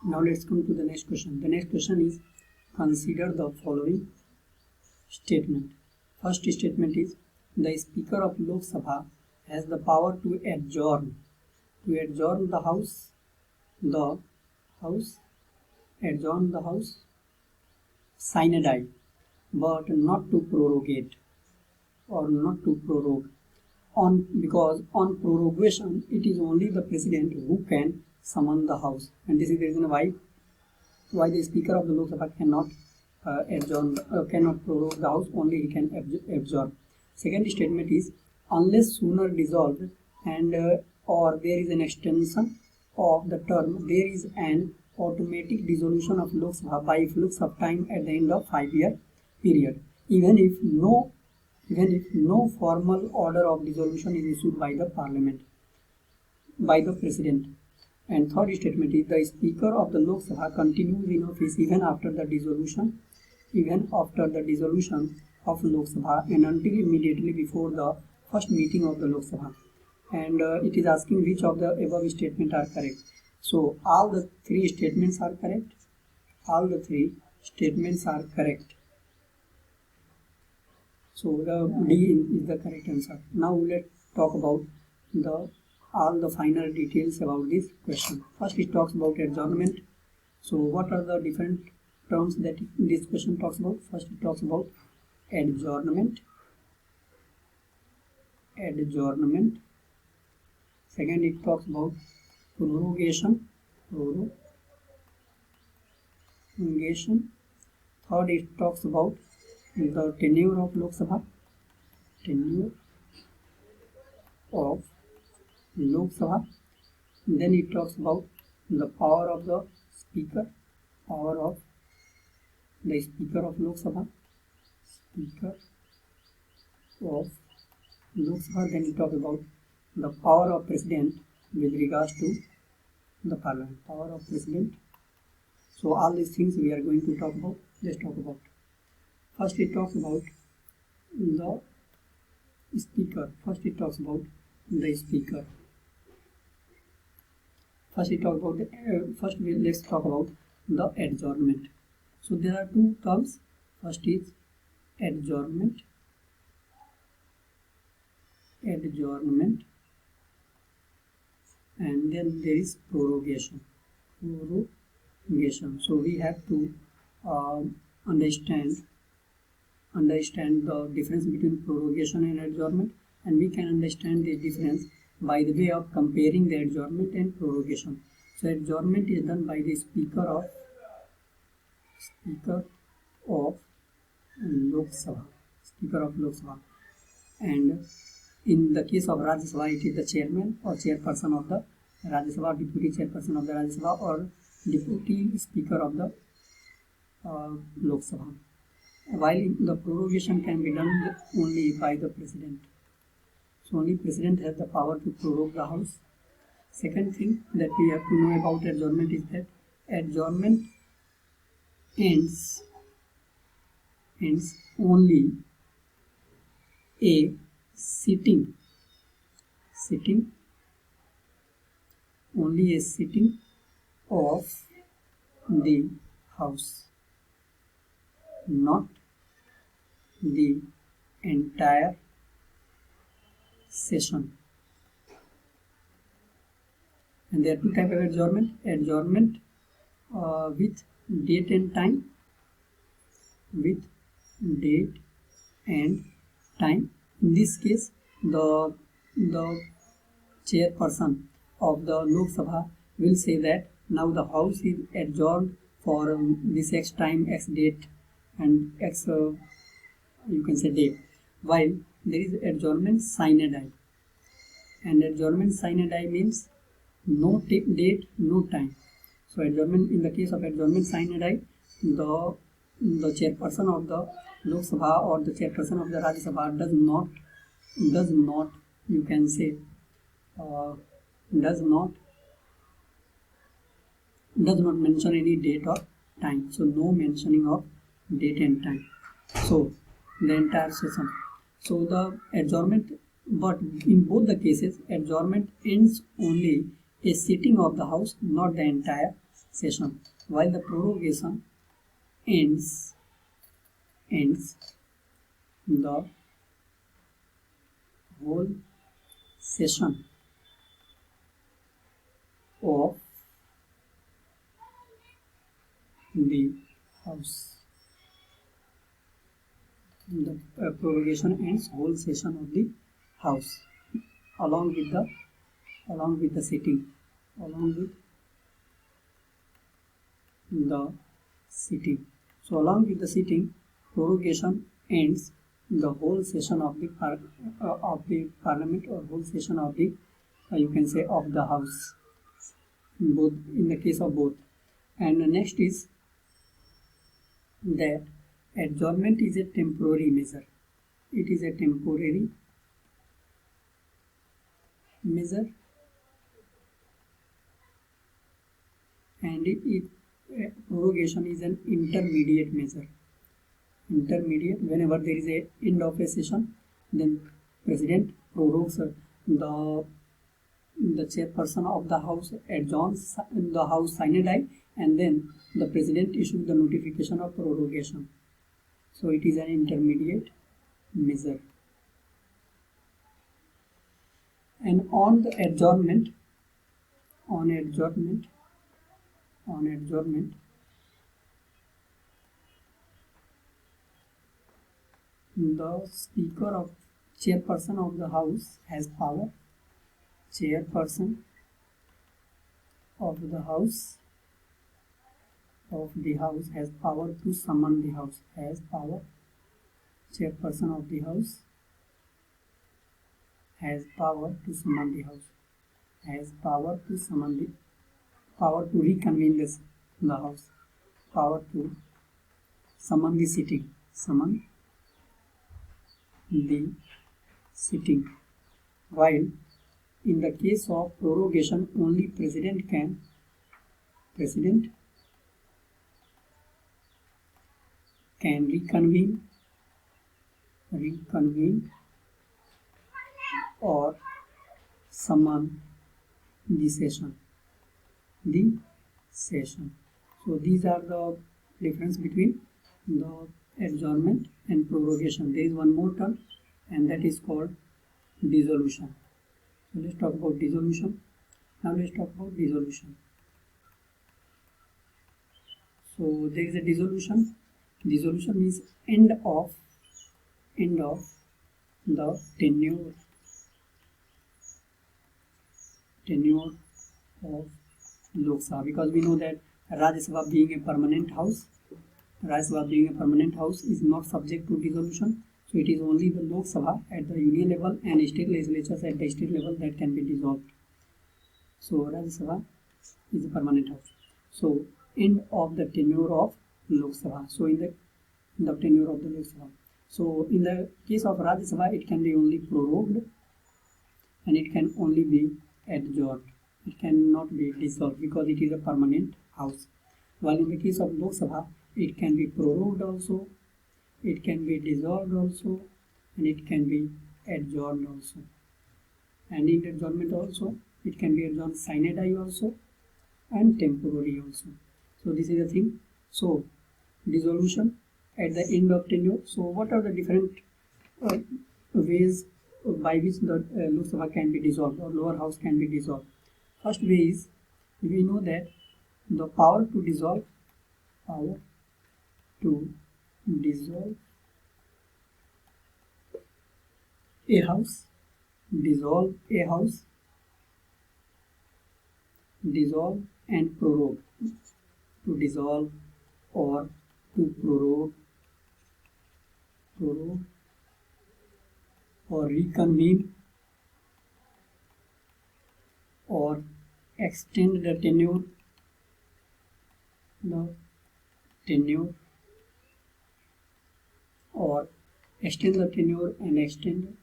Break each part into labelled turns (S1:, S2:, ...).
S1: Now let's come to the next question. The next question is, consider the following statement. First statement is, the Speaker of Lok Sabha has the power to adjourn the House, adjourn the House sine die, but not to prorogate or not to prorogue. Because on prorogation it is only the President who can summon the House, and this is the reason why the Speaker of the Lok Sabha cannot cannot prorogue the House, only he can adjourn. Second statement is, unless sooner dissolved and or there is an extension of the term, there is an automatic dissolution of Lok Sabha by flux of time at the end of 5-year period, even if no formal order of dissolution is issued by the Parliament, by the President. And third statement is, the Speaker of the Lok Sabha continues in office even after the dissolution of Lok Sabha and until immediately before the first meeting of the Lok Sabha. And it is asking which of the above statements are correct. So all the three statements are correct. So the D is the correct answer. Now let's talk about all the finer details about this question. First it talks about adjournment. So what are the different terms that this question talks about? First it talks about adjournment. Second it talks about prorogation. Third it talks about the tenure of Lok Sabha. Then it talks about the power of the Speaker, of Lok Sabha, Then it talks about the power of President with regards to the Parliament, power of President. So all these things we are going to talk about. Let's talk about. First it talks about the Speaker. Let's talk about the adjournment. So there are two terms. First is adjournment, and then there is prorogation. So we have to understand the difference between prorogation and adjournment, and we can understand the difference by the way of comparing the adjournment and prorogation. So adjournment is done by the Speaker of Lok Sabha, and in the case of Rajya Sabha it is the chairman or chairperson of the Rajya Sabha, deputy chairperson of the Rajya Sabha, or deputy speaker of the Lok Sabha, while the prorogation can be done only by the President. So only President has the power to prorogue the House. Second thing that we have to know about adjournment is that adjournment ends only a sitting of the House, not the entire session. And there are two types of adjournment with date and time. In this case, the chairperson of the Lok Sabha will say that now the House is adjourned for this X time, X date, and X you can say day, while there is adjournment sine die. And adjournment sine die means no date, no time. So adjournment, in the case of adjournment sine die, the chairperson of the Lok Sabha or the chairperson of the Rajya Sabha does not you can say does not mention any date or time. So no mentioning of date and time. So the entire session. So the adjournment, but in both the cases adjournment ends only a sitting of the House, not the entire session, while the prorogation ends the whole session of the house. The prorogation ends whole session of the house along with the sitting, So along with the sitting, prorogation ends the whole session of the parliament, or whole session of the you can say of the house, both in the case of both. And the next is that adjournment is a temporary measure. It is a temporary measure, and prorogation is an intermediate measure. Whenever there is a end of a session, then president prorogues the chairperson of the house adjourns the house sine die, and then the president issues the notification of prorogation. So it is an intermediate measure. And on adjournment, the speaker of chairperson of the house has power. Chairperson of the house has power to summon the house. Chairperson of the house has power to summon the house. Power to reconvene the house. Power to summon the sitting. While in the case of prorogation, only president can reconvene or summon the session. So these are the difference between the adjournment and prorogation. There is one more term, and that is called dissolution. So let's talk about dissolution. Now let's talk about dissolution. So there is a dissolution. Dissolution means end of the tenure of Lok Sabha, because we know that Rajya Sabha being a permanent house is not subject to dissolution. So it is only the Lok Sabha at the union level and state legislatures at the state level that can be dissolved. So Rajya Sabha is a permanent house. So end of the tenure of Lok Sabha. So in the tenure of the Lok Sabha. So in the case of Rajya Sabha, it can be only prorogued and it can only be adjourned. It cannot be dissolved because it is a permanent house. While in the case of Lok Sabha, it can be prorogued also, it can be dissolved also, and it can be adjourned also. And in adjournment also, it can be adjourned sine die also and temporary also. So this is the thing. So dissolution at the end of tenure. So what are the different ways by which the Lok Sabha can be dissolved or lower house can be dissolved? First way is, we know that the power to dissolve a house, dissolve and prorogue. To dissolve or to prorogue or reconvene or extend the tenure or extend the tenure and extend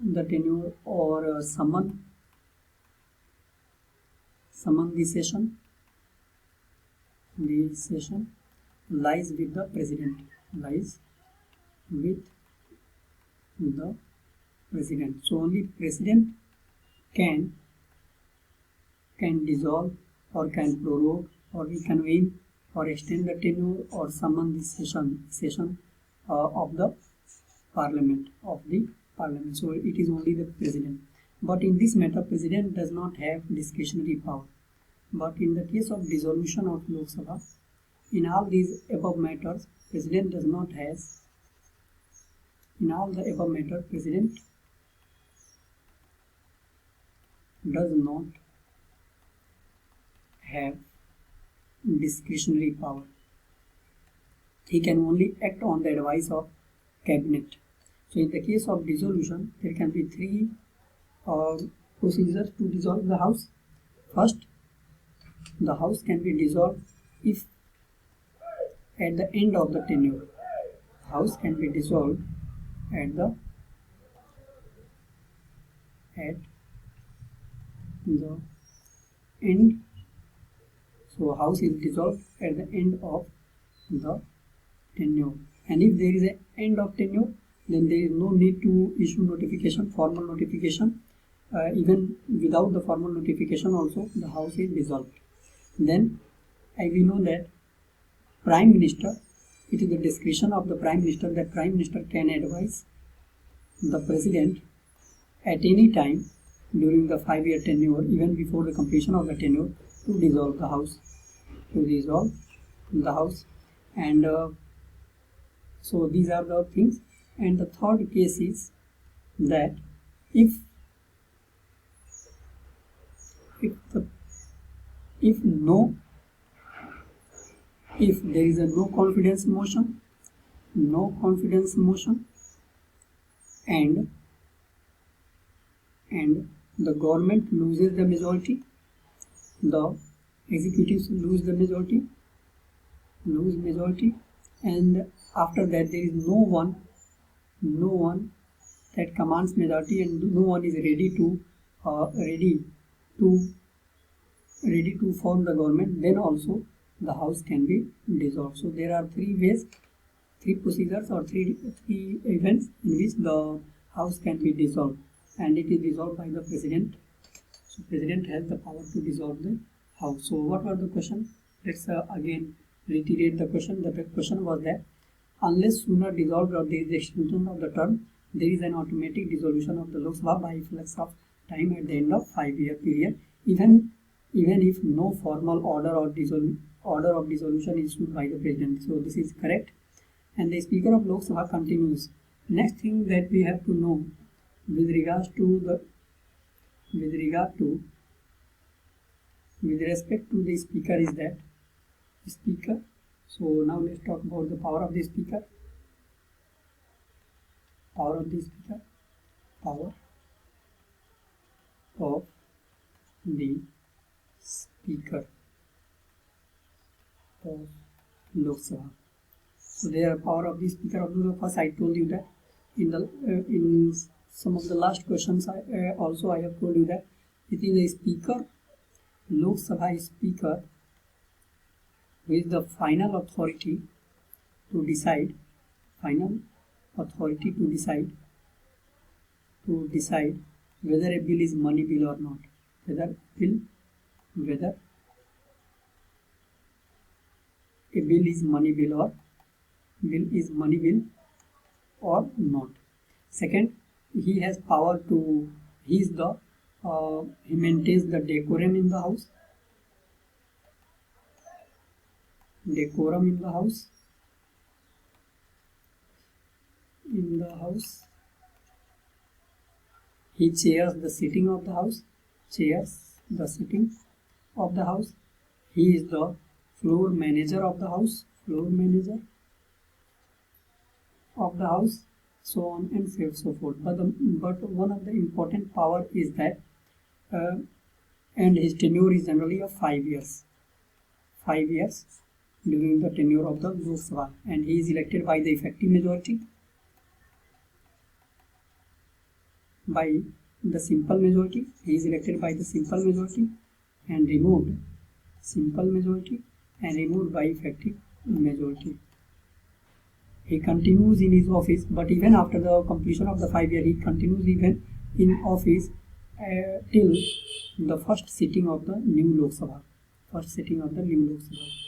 S1: the tenure or summon the session. The session lies with the president. So only president can dissolve or can prorogue or reconvene or extend the tenure or summon the session of the parliament. So it is only the president. But in this matter, president does not have discretionary power. But in the case of dissolution of Lok Sabha, in all these above matters, president does not have. In all the above matters, president does not have discretionary power. He can only act on the advice of cabinet. So in the case of dissolution, there can be three procedures to dissolve the house. First, the house can be dissolved if at the end of the tenure. House can be dissolved at the end. So house is dissolved at the end of the tenure. And if there is an end of tenure, then there is no need to issue notification, formal notification. Even without the formal notification also, the house is dissolved. Then we know that Prime Minister, it is the discretion of the Prime Minister that Prime Minister can advise the President at any time during the 5-year tenure, even before the completion of the tenure, to dissolve the house. And so these are the things. And the third case is that if there is a no confidence motion and the government loses the majority, the executives lose majority, and after that there is no one that commands majority, and no one is ready to form the government, then also the house can be dissolved. So there are three ways, three procedures or three events in which the house can be dissolved, and it is dissolved by the president. So president has the power to dissolve the house. So what was the question? Let's again reiterate the question. The question was that unless sooner dissolved or there is extension of the term, there is an automatic dissolution of the Lok Sabha by effect of time at the end of 5-year period, even if no formal order of dissolution is issued by the president. So this is correct. And the Speaker of Lok Sabha continues. Next thing that we have to know with respect to the Speaker is that Speaker. So now let's talk about the power of the Speaker. Power of the Speaker of Lok Sabha. So there are power of the Speaker of Lok Sabha. First, I told you that in some of the last questions. I have told you that it is a Speaker, Lok Sabha Speaker, who is the final authority to decide. Whether a bill is money bill or not. Whether a bill is money bill or not. Second, he has power to. He maintains the decorum in the house. He chairs the sitting of the house. He is the floor manager of the house. So on and so forth. But one of the important power is that, and his tenure is generally of 5 years. 5 years during the tenure of the Lok Sabha, and he is elected by the effective majority. By the simple majority, he is elected by the simple majority and removed by effective majority. He continues in his office, but even after the completion of the 5 years, he continues even in office till the first sitting of the new Lok Sabha. for setting of the limit of